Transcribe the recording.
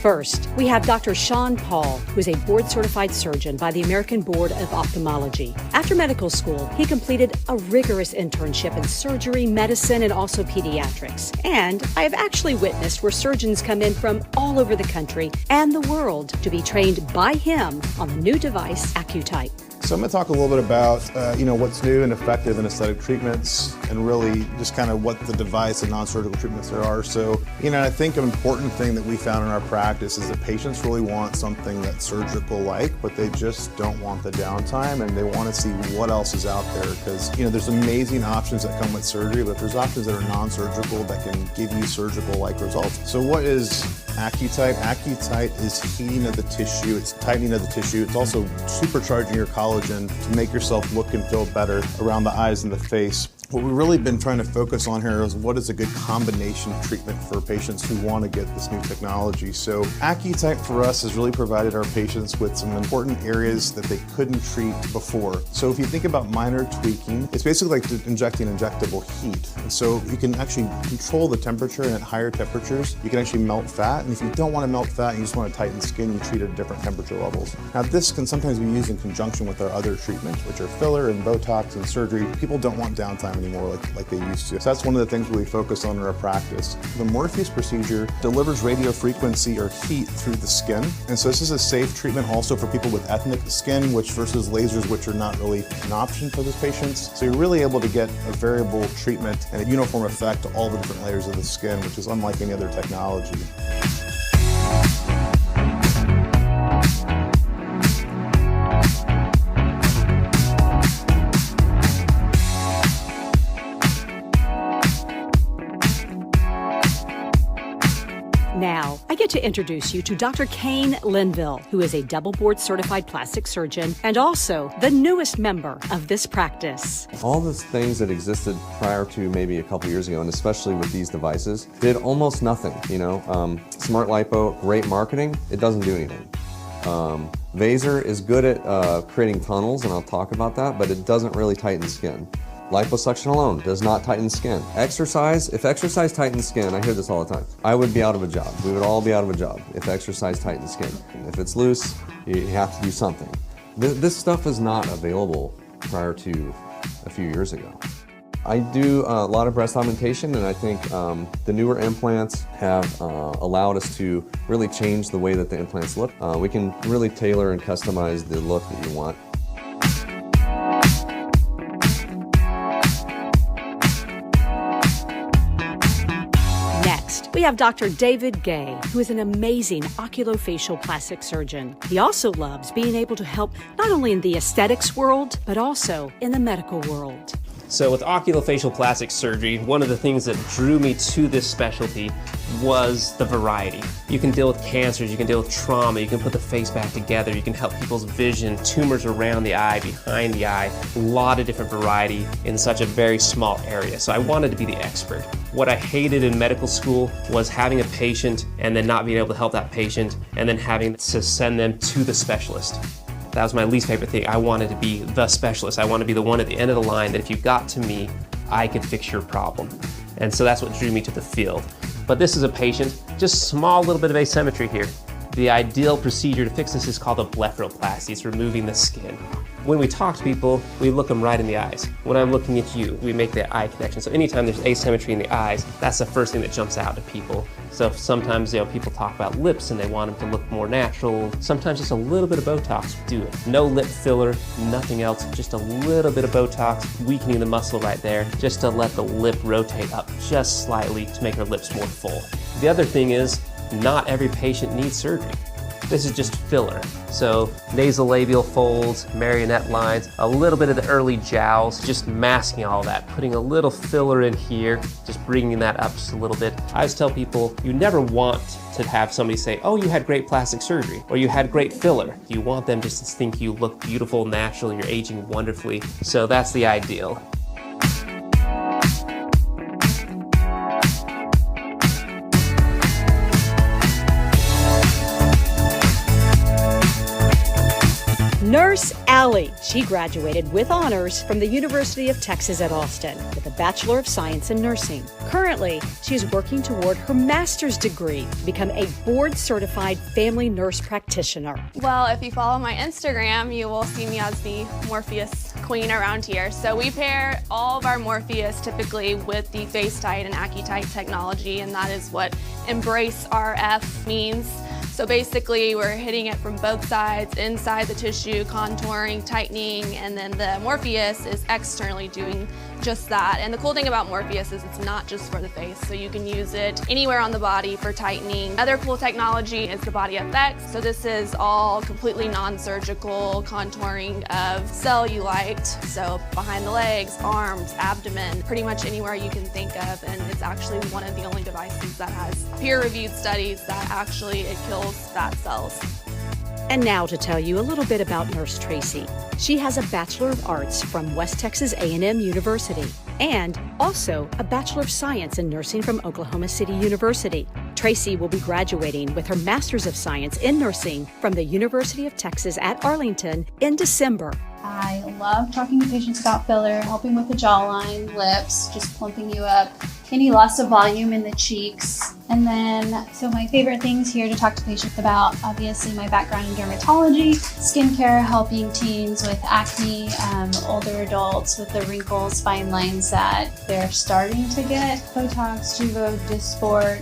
First, we have Dr. Sean Paul, who is a board-certified surgeon by the American Board of Ophthalmology. After medical school, he completed a rigorous internship in surgery, medicine, and also pediatrics. And I have actually witnessed where surgeons come in from all over the country and the world to be trained by him on the new device, AccuType. So I'm going to talk a little bit about, what's new and effective in aesthetic treatments and really just kind of what the device and non-surgical treatments there are. So, I think an important thing that we found in our practice is that patients really want something that's surgical-like, but they just don't want the downtime and they want to see what else is out there because, there's amazing options that come with surgery, but there's options that are non-surgical that can give you surgical-like results. So what is AccuType? AccuType is heating of the tissue, it's tightening of the tissue, it's also supercharging your collagen to make yourself look and feel better around the eyes and the face. What we've really been trying to focus on here is what is a good combination treatment for patients who want to get this new technology. So AccuType for us has really provided our patients with some important areas that they couldn't treat before. So if you think about minor tweaking, it's basically like injecting injectable heat. And so you can actually control the temperature, and at higher temperatures, you can actually melt fat. And if you don't want to melt fat and you just want to tighten skin, you treat it at different temperature levels. Now this can sometimes be used in conjunction with our other treatments, which are filler and Botox and surgery. People don't want downtime anymore like they used to. So that's one of the things we focus on in our practice. The Morpheus procedure delivers radio frequency or heat through the skin. And so this is a safe treatment also for people with ethnic skin, which versus lasers, which are not really an option for those patients. So you're really able to get a variable treatment and a uniform effect to all the different layers of the skin, which is unlike any other technology. Now, I get to introduce you to Dr. Kane Linville, who is a double board certified plastic surgeon and also the newest member of this practice. All the things that existed prior to maybe a couple years ago, and especially with these devices, did almost nothing. Smart lipo, great marketing, it doesn't do anything. Vaser is good at creating tunnels, and I'll talk about that, but it doesn't really tighten skin. Liposuction alone does not tighten skin. If exercise tightens skin, I hear this all the time, I would be out of a job. We would all be out of a job if exercise tightens skin. If it's loose, you have to do something. This stuff is not available prior to a few years ago. I do a lot of breast augmentation, and I think the newer implants have allowed us to really change the way that the implants look. We can really tailor and customize the look that you want. We have Dr. David Gay, who is an amazing oculofacial plastic surgeon. He also loves being able to help not only in the aesthetics world, but also in the medical world. So with oculofacial plastic surgery, one of the things that drew me to this specialty was the variety. You can deal with cancers, you can deal with trauma, you can put the face back together, you can help people's vision, tumors around the eye, behind the eye, a lot of different variety in such a very small area. So I wanted to be the expert. What I hated in medical school was having a patient and then not being able to help that patient and then having to send them to the specialist. That was my least favorite thing. I wanted to be the specialist. I wanted to be the one at the end of the line that if you got to me, I could fix your problem. And so that's what drew me to the field. But this is a patient, just small little bit of asymmetry here. The ideal procedure to fix this is called a blepharoplasty. It's removing the skin. When we talk to people, we look them right in the eyes. When I'm looking at you, we make that eye connection. So anytime there's asymmetry in the eyes, that's the first thing that jumps out to people. So sometimes people talk about lips and they want them to look more natural. Sometimes just a little bit of Botox will do it. No lip filler, nothing else, just a little bit of Botox, weakening the muscle right there, just to let the lip rotate up just slightly to make our lips more full. The other thing is, not every patient needs surgery. This is just filler. So nasolabial folds, marionette lines, a little bit of the early jowls, just masking all that, putting a little filler in here, just bringing that up just a little bit. I always tell people, you never want to have somebody say, oh, you had great plastic surgery, or you had great filler. You want them just to think you look beautiful, natural, you're aging wonderfully. So that's the ideal. Nurse Allie. She graduated with honors from the University of Texas at Austin with a Bachelor of Science in Nursing. Currently, she is working toward her master's degree to become a board-certified family nurse practitioner. Well, if you follow my Instagram, you will see me as the Morpheus queen around here. So we pair all of our Morpheus typically with the FaceTite and AccuTite technology, and that is what Embrace RF means. So basically we're hitting it from both sides, inside the tissue, contouring, tightening, and then the Morpheus is externally doing just that. And the cool thing about Morpheus is it's not just for the face, so you can use it anywhere on the body for tightening. Other cool technology is the Body FX. So this is all completely non-surgical contouring of cellulite. So behind the legs, arms, abdomen, pretty much anywhere you can think of. And it's actually one of the only devices that has peer-reviewed studies that actually it kills fat cells. And now to tell you a little bit about Nurse Tracy. She has a Bachelor of Arts from West Texas A&M University and also a Bachelor of Science in Nursing from Oklahoma City University. Tracy will be graduating with her Master's of Science in Nursing from the University of Texas at Arlington in December. I love talking to patients about filler, helping with the jawline, lips, just plumping you up, any loss of volume in the cheeks. And then, so my favorite things here to talk to patients about, obviously my background in dermatology, skincare, helping teens with acne, older adults with the wrinkles, fine lines that they're starting to get, Botox, Jeuveau, Dysport.